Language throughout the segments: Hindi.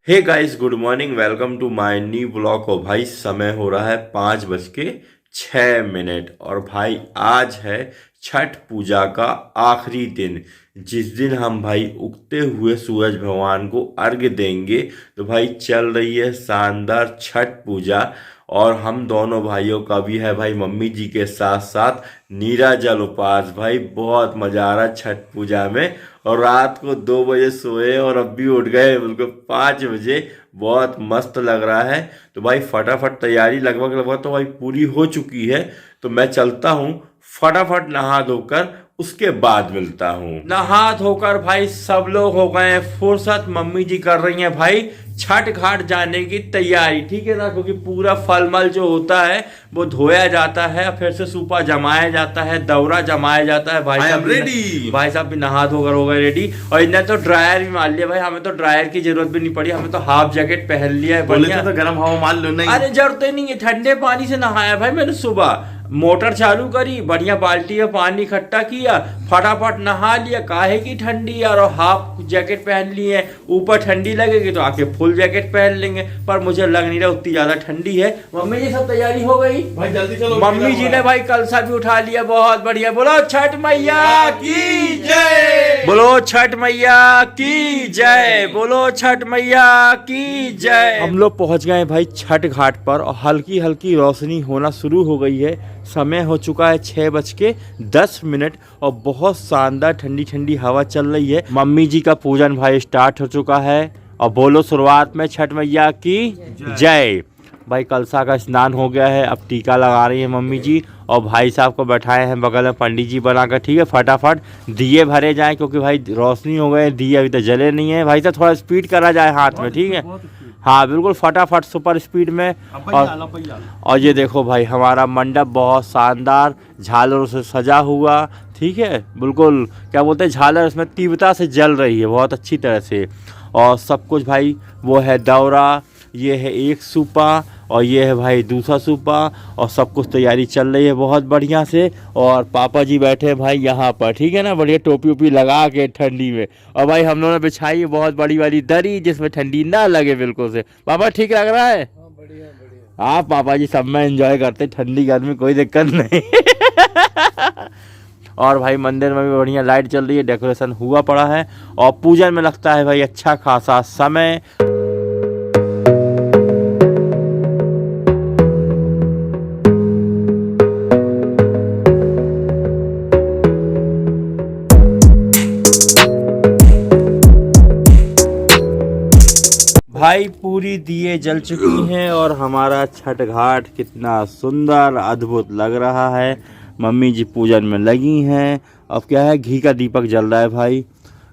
Hey guys, good morning. Welcome to my new blog. हो भाई, समय हो रहा है 5:06 और भाई आज है छठ पूजा का आखिरी दिन, जिस दिन हम भाई उगते हुए सूरज भगवान को अर्घ्य देंगे। तो भाई चल रही है शानदार छठ पूजा, और हम दोनों भाइयों का भी है भाई मम्मी जी के साथ साथ नीरा जल उपवास। भाई बहुत मजा आ रहा है छठ पूजा में। और रात को 2 बजे सोए और अब भी उठ गए बिल्कुल 5 बजे। बहुत मस्त लग रहा है। तो भाई फटाफट तैयारी लगभग लगभग तो भाई पूरी हो चुकी है। तो मैं चलता हूँ, फटाफट नहा धोकर उसके बाद मिलता हूँ। नहा धोकर भाई सब लोग हो गए हैं फुर्सत। मम्मी जी कर रही हैं भाई छठ घाट जाने की तैयारी, ठीक है ना, क्योंकि पूरा फलमल जो होता है वो धोया जाता है, फिर से सूपा जमाया जाता है, दौरा जमाया जाता है। भाई साहब रेडी, भाई साहब भी नहा धोकर हो गए रेडी। और इन्हें तो ड्रायर भी मार लिया भाई, हमें तो ड्रायर की जरूरत भी नहीं पड़ी, हमें तो हाफ जैकेट पहन लिया है। बोले तो गर्म हवा मान लो। नहीं, अरे जरूरत ही नहीं है, ठंडे पानी से नहाया भाई मैंने। सुबह मोटर चालू करी, बढ़िया बाल्टी में पानी इकट्ठा किया, फटाफट नहा लिया। काहे की ठंडी यार, और हाफ जैकेट पहन लिए। ऊपर ठंडी लगेगी तो आके फुल जैकेट पहन लेंगे, पर मुझे लग नहीं रहा उतनी ज्यादा ठंडी है। मम्मी जी सब तैयारी हो गई भाई जल्दी चलो। मम्मी जी ने भाई कलसा भी उठा लिया, बहुत बढ़िया। बोलो छठ मैया की जय, बोलो छठ मैया की जय, बोलो छठ मैया की जय। हम लोग पहुंच गए भाई छठ घाट पर, और हल्की हल्की रोशनी होना शुरू हो गई है। समय हो चुका है 6:10 और बहुत शानदार ठंडी ठंडी हवा चल रही है। मम्मी जी का पूजन भाई स्टार्ट हो चुका है। और बोलो शुरुआत में छठ मैया की जय। भाई कलसा का स्नान हो गया है, अब टीका लगा रही है मम्मी जी, और भाई साहब को बैठाए हैं बगल में पंडित जी बनाकर। ठीक है, फटाफट दिए भरे जाएं, क्योंकि भाई रोशनी हो गए, दिए अभी तक जले नहीं है। भाई साहब थोड़ा स्पीड करा जाए हाथ में, ठीक है। हाँ बिल्कुल, फटाफट सुपर स्पीड में। और ये देखो भाई हमारा मंडप बहुत शानदार झालरों से सजा हुआ, ठीक है, बिल्कुल क्या बोलते हैं, झालर उसमें तीव्रता से जल रही है बहुत अच्छी तरह से। और सब कुछ भाई वो है दौरा, ये है एक सूपा, और ये है भाई दूसरा सूपा, और सब कुछ तैयारी चल रही है बहुत बढ़िया से। और पापा जी बैठे हैं भाई यहाँ पर, ठीक है ना, बढ़िया टोपी वोपी लगा के ठंडी में। और भाई हम लोगों ने बिछाई है बहुत बड़ी वाली दरी, जिसमें ठंडी ना लगे बिल्कुल से। पापा ठीक लग रहा है? बढ़िया। आप पापा जी सब में एंजॉय करते, ठंडी गर्मी कोई दिक्कत नहीं। और भाई मंदिर में भी बढ़िया लाइट चल रही है, डेकोरेशन हुआ पड़ा है, और पूजन में लगता है भाई अच्छा खासा समय। भाई पूरी दिए जल चुकी हैं, और हमारा छठ घाट कितना सुंदर अद्भुत लग रहा है। मम्मी जी पूजन में लगी हैं। अब क्या है, घी का दीपक जल रहा है भाई।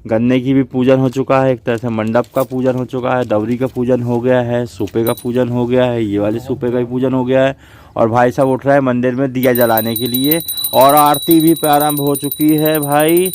गन्ने की भी पूजन हो चुका है, एक तरह से मंडप का पूजन हो चुका है, दौरी का पूजन हो गया है, सूपे का पूजन हो गया है, ये वाले सूपे का भी पूजन हो गया है। और भाई साहब उठ रहा है मंदिर में दिया जलाने के लिए, और आरती भी प्रारंभ हो चुकी है भाई।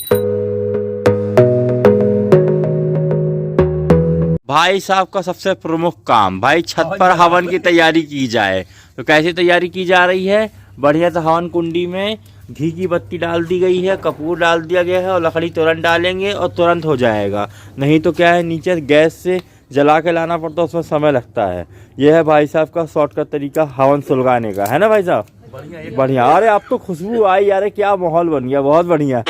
भाई साहब का सबसे प्रमुख काम भाई छत पर हवन की तैयारी की जाए। तो कैसी तैयारी की जा रही है? बढ़िया से हवन कुंडी में घी की बत्ती डाल दी गई है, कपूर डाल दिया गया है, और लकड़ी तुरंत डालेंगे और तुरंत हो जाएगा। नहीं तो क्या है, नीचे गैस से जला के लाना पड़ता है, उसमें समय लगता है। यह है भाई साहब का शॉर्टकट तरीका हवन सुलगाने का, है ना भाई साहब? बढ़िया। अरे अब तो खुशबू आई यार, क्या माहौल बन गया, बहुत बढ़िया।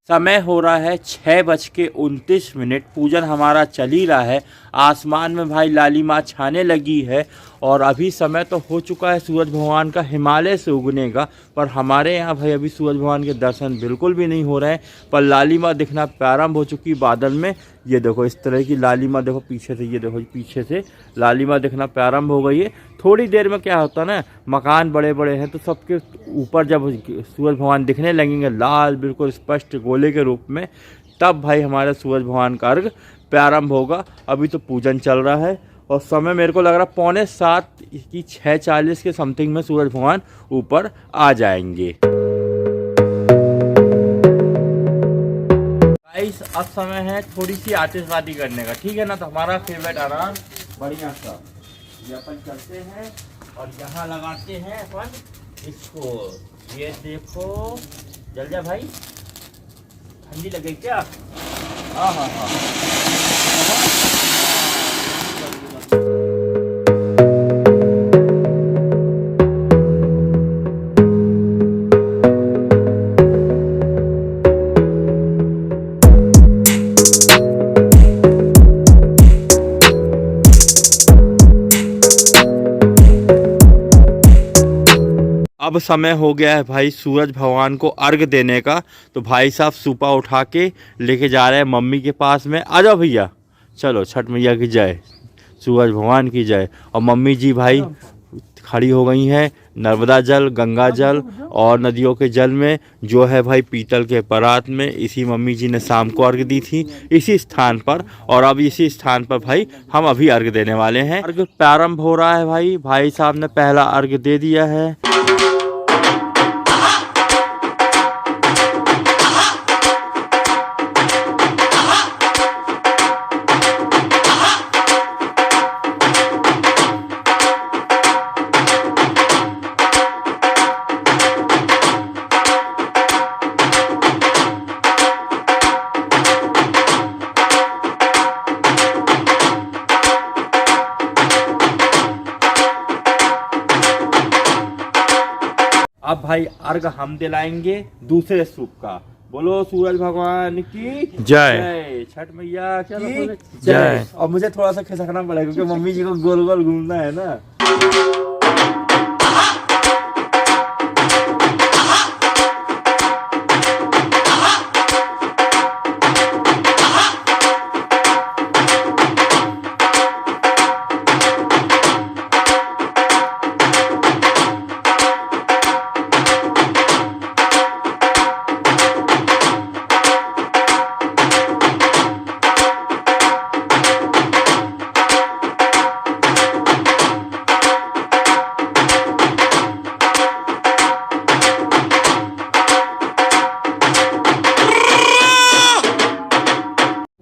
समय हो रहा है 6:29। पूजन हमारा चल ही रहा है। आसमान में भाई लालिमा छाने लगी है, और अभी समय तो हो चुका है सूरज भगवान का हिमालय से उगने का, पर हमारे यहाँ भाई अभी सूरज भगवान के दर्शन बिल्कुल भी नहीं हो रहे हैं। पर लालिमा दिखना प्रारंभ हो चुकी बादल में। ये देखो इस तरह की लालिमा, देखो पीछे से, ये देखो पीछे से लालिमा दिखना प्रारंभ हो गई है। थोड़ी देर में क्या होता है ना, मकान बड़े बड़े हैं तो सबके ऊपर जब सूरज भगवान दिखने लगेंगे लाल बिल्कुल स्पष्ट गोले के रूप में, तब भाई हमारे सूरज भगवान का अर्घ प्रारंभ होगा। अभी तो पूजन चल रहा है, और समय मेरे को लग रहा है 6:45 की 6:40 के समथिंग में सूरज भगवान ऊपर आ जाएंगे। गाइस अब समय है थोड़ी सी आतिशबाजी करने का, ठीक है ना। तो हमारा फेवरेट अनार बढ़िया सा ये अपन करते हैं, और यहाँ लगाते हैं अपन इसको ये देखो, जल जा भाई, ठंडी लगे क्या? हाँ हाँ हाँ। अब समय हो गया है भाई सूरज भगवान को अर्घ देने का। तो भाई साहब सुपा उठा के लेके जा रहे हैं मम्मी के पास में। आ जाओ भैया, चलो छठ मैया की जय, सूरज भगवान की जय। और मम्मी जी भाई खड़ी हो गई हैं नर्मदा जल, गंगा जल और नदियों के जल में, जो है भाई पीतल के परात में। इसी मम्मी जी ने शाम को अर्घ दी थी इसी स्थान पर, और अब इसी स्थान पर भाई हम अभी अर्घ देने वाले हैं। अर्घ प्रारंभ हो रहा है भाई, भाई साहब ने पहला अर्घ दे दिया है। अब भाई अर्घ हम दिलाएंगे दूसरे सूप का। बोलो सूरज भगवान की जय, छठ मैया की जय। और मुझे थोड़ा सा खिसकना पड़ेगा क्योंकि मम्मी जी को गोल गोल घूमना है ना।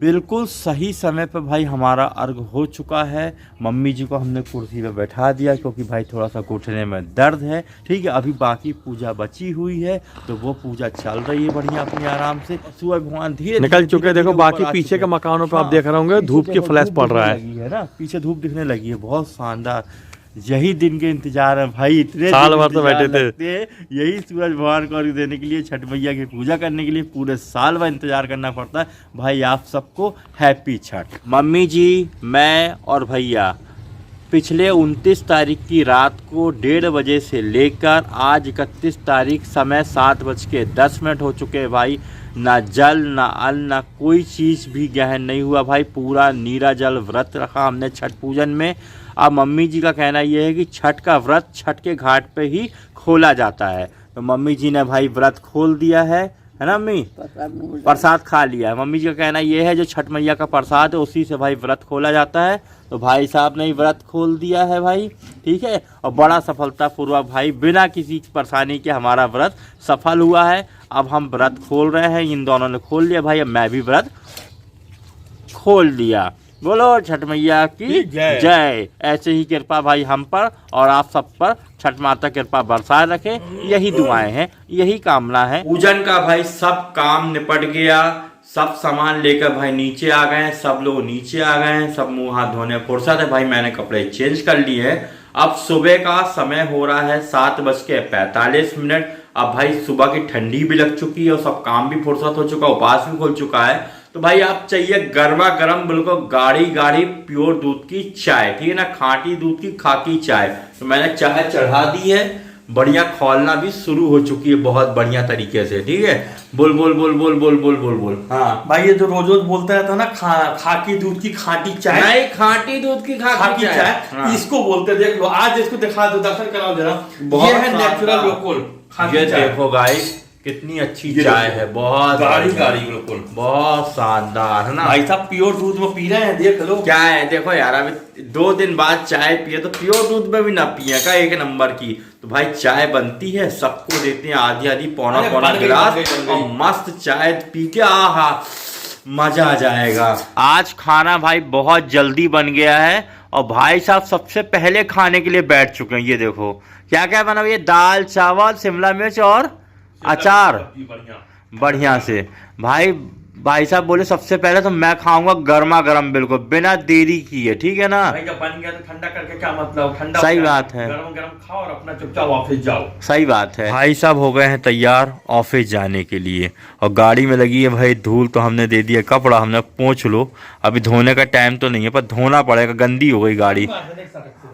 बिल्कुल सही समय पर भाई हमारा अर्घ हो चुका है। मम्मी जी को हमने कुर्सी पे बैठा दिया क्योंकि भाई थोड़ा सा घुटने में दर्द है। ठीक है, अभी बाकी पूजा बची हुई है तो वो पूजा चल रही है बढ़िया अपनी आराम से। सूरज भगवान धीरे निकल चुके, देखो बाकी पीछे के मकानों पर आप देख रहे होंगे धूप की फ्लैश पड़ रहा है ना, पीछे धूप दिखने लगी है। बहुत शानदार, यही दिन के इंतजार है भाई, इतने साल भर तो बैठे थे यही सूरज भगवान को अर्घ देने के लिए, छठ मैया की पूजा करने के लिए पूरे साल भर इंतजार करना पड़ता है। भाई आप सबको हैप्पी छठ। मम्मी जी, मैं और भैया पिछले 29 तारीख की रात को 1:30 बजे से लेकर आज 31 तारीख समय 7:10 हो चुके हैं भाई। ना जल ना अन्न ना कोई चीज़ भी ग्रहण नहीं हुआ भाई। पूरा नीरा जल व्रत रखा हमने छठ पूजन में। अब मम्मी जी का कहना यह है कि छठ का व्रत छठ के घाट पे ही खोला जाता है। तो मम्मी जी ने भाई व्रत खोल दिया है ना मम्मी, प्रसाद खा लिया है। मम्मी जी का कहना यह है जो छठ मैया का प्रसाद है उसी से भाई व्रत खोला जाता है। तो भाई साहब ने व्रत खोल दिया है भाई, ठीक है, और बड़ा सफलतापूर्वक भाई बिना किसी परेशानी के हमारा व्रत सफल हुआ है। अब हम व्रत खोल रहे हैं, इन दोनों ने खोल लिया भाई, अब मैं भी व्रत खोल दिया। बोलो छठ मैया की जय। ऐसे ही कृपा भाई हम पर और आप सब पर छठ माता कृपा बरसाए रखे, यही दुआएं हैं, यही कामना है। पूजन का भाई सब काम निपट गया, सब सामान लेकर भाई नीचे आ गए हैं, सब लोग नीचे आ गए हैं, सब मुंह हाथ धोने फुर्सत है भाई, मैंने कपड़े चेंज कर लिए हैं। अब सुबह का समय हो रहा है 7:45। अब भाई सुबह की ठंडी भी लग चुकी है और सब काम भी फुर्सत हो चुका, उपवास भी खुल चुका है। तो भाई आप चाहिए गर्मा गर्म बिल्कुल गाढ़ी गाढ़ी प्योर दूध की चाय, ठीक है ना, खाटी दूध की खाकी चाय। तो मैंने चाय चढ़ा दी है, बढ़िया खौलना भी शुरू हो चुकी है बहुत बढ़िया तरीके से, ठीक है। बोल बोल बोल बोल बोल बोल बोल बोल। हाँ भाई, ये जो रोज रोज बोलता रहता है ना खाकी दूध की खाटी चाय, नहीं खाटी दूध की खाकी चाय, हाँ। इसको बोलते, देख लो आज इसको दिखा दो, दर्शन कराओ जरा। ये है नेचुरल लोकल ये देखो गाइस कितनी अच्छी चाय है, बहुत गाढ़ी गाढ़ी बिल्कुल, बहुत शानदार है ना भाई साहब। प्योर दूध में पी रहे हैं, देख लो क्या है। देखो यार अभी 2 दिन बाद चाय पिए तो प्योर दूध में भी ना पिए का, एक नंबर की। तो भाई चाय बनती है, सबको देते हैं आधी आधी पौना पौना गिलास, और मस्त चाय पी के आहा मजा आ जाएगा। आज खाना भाई बहुत जल्दी बन गया है और भाई साहब सबसे पहले खाने के लिए बैठ चुके हैं। ये देखो क्या क्या बना हुआ है, दाल चावल शिमला मिर्च और अचार बढ़िया से। भाई साहब बोले सबसे पहले तो मैं खाऊंगा गर्मा गर्म, बिल्कुल बिना देरी किए, ठीक है ना। भाई जब बन गया तो ठंडा करके क्या मतलब, ठंडा सही बात है, गरम गरम खाओ और अपना चुपचाप ऑफिस जाओ। सही बात है। भाई साहब हो गए हैं तैयार ऑफिस जाने के लिए, और गाड़ी में लगी है भाई धूल, तो हमने दे दिया कपड़ा, हमने पोंछ लो। अभी धोने का टाइम तो नहीं है पर धोना पड़ेगा, गंदी हो गई गाड़ी।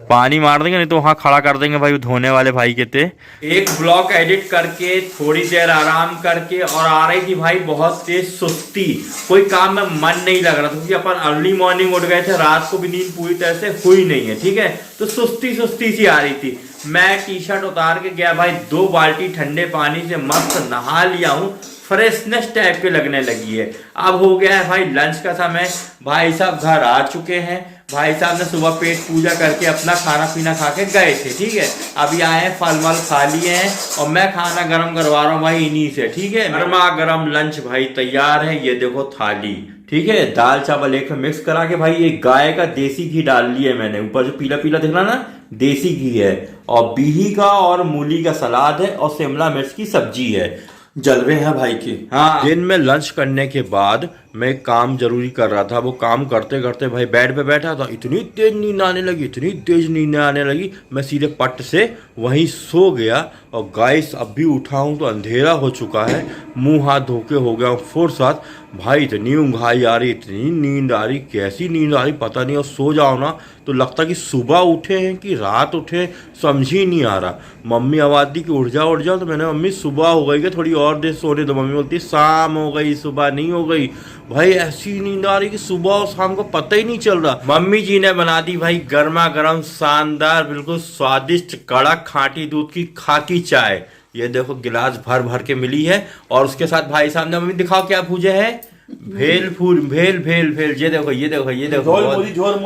पानी मार देंगे, नहीं तो वहाँ खड़ा कर देंगे भाई धोने वाले भाई के थे। एक ब्लॉग एडिट करके थोड़ी देर आराम करके और आ रही थी भाई बहुत तेज सुस्ती, कोई काम में मन नहीं लग रहा था, क्योंकि अपन अर्ली मॉर्निंग उठ गए थे, रात को भी नींद पूरी तरह से हुई नहीं है, ठीक है। तो सुस्ती सुस्ती सी आ रही थी। मैं टी शर्ट उतार के गया भाई, 2 बाल्टी ठंडे पानी से मस्त नहा लिया हूँ, फ्रेशनेस टाइप के लगने लगी है। अब हो गया है भाई लंच का समय। भाई साहब घर आ चुके हैं, भाई साहब ने सुबह पेट पूजा करके अपना खाना पीना खा के गए थे, ठीक है। अभी आए हैं, फल मल खा लिए हैं और मैं खाना गरम करवा रहा हूँ भाई इन्हीं से, ठीक है। गर्मा गरम लंच भाई तैयार है। ये देखो थाली, ठीक है, दाल चावल एक में मिक्स करा के भाई ये गाय का देसी घी डाल लिया है मैंने, ऊपर जो पीला पीला दिख रहा ना देसी घी है, और बिही का और मूली का सलाद है और शिमला मिर्च की सब्जी है। जलवे हैं भाई के। हाँ, दिन में लंच करने के बाद मैं काम जरूरी कर रहा था, वो काम करते करते भाई बेड पे बैठा था, इतनी तेज नींद आने लगी, इतनी तेज नींद आने लगी, मैं सीधे पट से वहीं सो गया। और गाइस अब भी उठा हूँ तो अंधेरा हो चुका है, मुंह हाथ धो के हो गया हूँ फुर्सत। भाई इतनी ऊँघाई आ रही, इतनी नींद आ रही, कैसी नींद आ रही पता नहीं, और सो जाओ ना तो लगता कि सुबह उठे हैं कि रात उठे, समझ ही नहीं आ रहा। मम्मी आवाज़ दी कि उठ जाओ, तो मैंने मम्मी सुबह हो गई कि थोड़ी और देर सोने दो। मम्मी बोलती शाम हो गई, सुबह नहीं हो गई। भाई ऐसी नींद आ रही कि सुबह और शाम को पता ही नहीं चल रहा। मम्मी जी ने बना दी भाई गर्मा गर्म शानदार बिल्कुल स्वादिष्ट कड़क खाटी दूध की खाकी चाय। ये देखो गिलास भर भर के मिली है, और उसके साथ भाई साहब ने, मम्मी दिखाओ क्या पूजे है, भेल भेल। ये देखो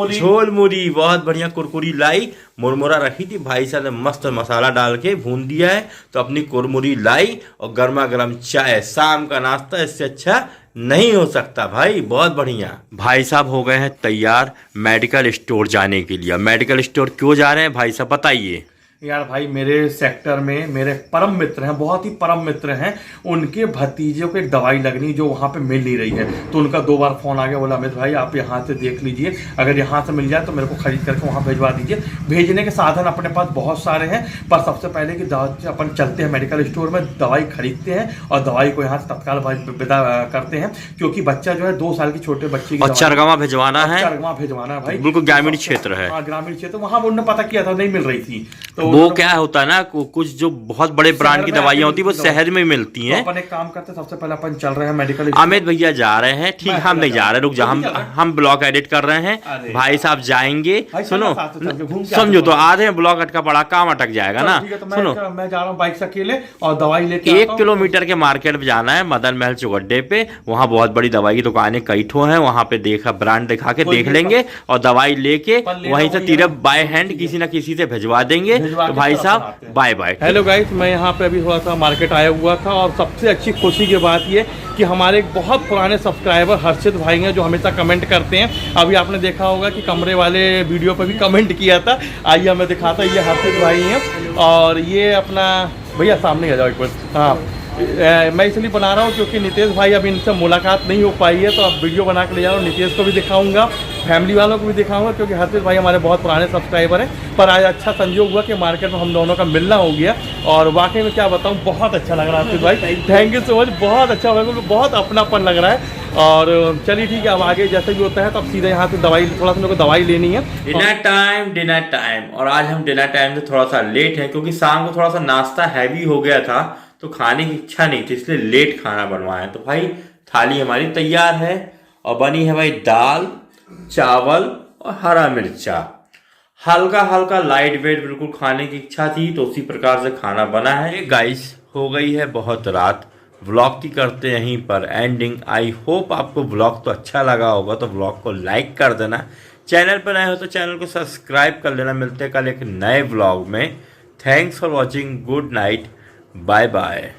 झोल मुरी बहुत बढ़िया कुरकुरी लाई, मुरमुरा रखी थी, भाई साहब ने मस्त मसाला डाल के भून दिया है, तो अपनी कुरमुरी लाई और गर्मा गर्म चाय, शाम का नाश्ता इससे अच्छा नहीं हो सकता भाई, बहुत बढ़िया। भाई साहब हो गए हैं तैयार मेडिकल स्टोर जाने के लिए। मेडिकल स्टोर क्यों जा रहे हैं भाई साहब बताइए। यार भाई मेरे सेक्टर में मेरे परम मित्र हैं, बहुत ही परम मित्र हैं, उनके भतीजों के दवाई लगनी जो वहाँ पे मिल नहीं रही है, तो उनका 2 बार फोन आ गया, बोला अमित भाई आप यहाँ से देख लीजिए, अगर यहाँ से मिल जाए तो मेरे को खरीद करके वहाँ भेजवा दीजिए। भेजने के साधन अपने पास बहुत सारे हैं, पर सबसे पहले कि अपन चलते हैं मेडिकल स्टोर में, दवाई खरीदते हैं और दवाई को यहाँ से तत्काल विदा करते हैं, क्योंकि बच्चा जो है 2 साल के छोटे बच्चे की चरगमा भिजवाना है, भाई बिल्कुल ग्रामीण क्षेत्र है। हाँ ग्रामीण क्षेत्र, वहाँ उन्होंने पता किया था नहीं मिल रही थी, तो वो क्या होता है ना, कुछ जो बहुत बड़े ब्रांड की दवाइयां होती है वो शहर में मिलती हैं। तो अपन एक काम करते हैं, सबसे पहले अपन चल रहे हैं मेडिकल। अमित भैया जा रहे हैं, ठीक, हम नहीं जा रहे, रुक जा, हम ब्लॉग एडिट कर रहे हैं, भाई साहब जाएंगे। सुनो समझो, तो आधे ब्लॉग अटका पड़ा, काम अटक जाएगा ना। सुनो मैं जा रहा हूँ बाइक से अकेले और दवाई लेके 1 किलोमीटर के मार्केट में जाना है, मदन महल चौगड्डे पे, वहाँ बहुत बड़ी दवाई की दुकानें कई ठो हैं, वहाँ पे देखा ब्रांड दिखा के देख लेंगे और दवाई लेके वहीं से तीरफ बाय हैंड किसी न किसी से भिजवा देंगे। तो भाई साहब बाय बाय। हेलो गाइस, मैं यहाँ पे अभी थोड़ा सा मार्केट आया हुआ था, और सबसे अच्छी खुशी की बात ये कि हमारे एक बहुत पुराने सब्सक्राइबर हर्षित भाई हैं, जो हमेशा कमेंट करते हैं। अभी आपने देखा होगा कि कमरे वाले वीडियो पे भी कमेंट किया था, आइए हमें दिखाता, ये हर्षित भाई हैं, और ये अपना भैया सामने आ जाओ एक बार। हाँ, मैं इसलिए बना रहा हूँ क्योंकि नितेश भाई अभी इनसे मुलाकात नहीं हो पाई है, तो अब वीडियो बना के ले जा रहा हूँ, नितेश को भी दिखाऊंगा, फैमिली वालों को भी दिखाऊंगा, क्योंकि हर्षित भाई हमारे बहुत पुराने सब्सक्राइबर हैं। पर आज अच्छा संयोग हुआ कि मार्केट में हम दोनों का मिलना हो गया, और वाकई में क्या बताऊँ, बहुत अच्छा लग रहा है हर्षित भाई, थैंक यू सो मच, बहुत अच्छा लगा, बहुत अपनापन लग रहा है। और चलिए ठीक है, अब आगे जैसे भी होता है तब सीधे यहाँ से दवाई, थोड़ा सा मेरे को दवाई लेनी है। डिनर टाइम, और आज हम डिनर टाइम से थोड़ा सा लेट है, क्योंकि शाम को थोड़ा सा नाश्ता हैवी हो गया था, तो खाने की इच्छा नहीं थी, इसलिए लेट खाना बनवाया। तो भाई थाली हमारी तैयार है, और बनी है भाई दाल चावल और हरा मिर्चा, हल्का हल्का लाइट वेट, बिल्कुल खाने की इच्छा थी तो उसी प्रकार से खाना बना है। गाइस हो गई है बहुत रात, व्लॉग की करते यहीं पर एंडिंग। आई होप आपको व्लॉग तो अच्छा लगा होगा, तो व्लॉग को लाइक कर देना, चैनल पर नए हो तो चैनल को सब्सक्राइब कर लेना। मिलते कल एक नए व्लॉग में। Thanks for watching, good night, bye bye.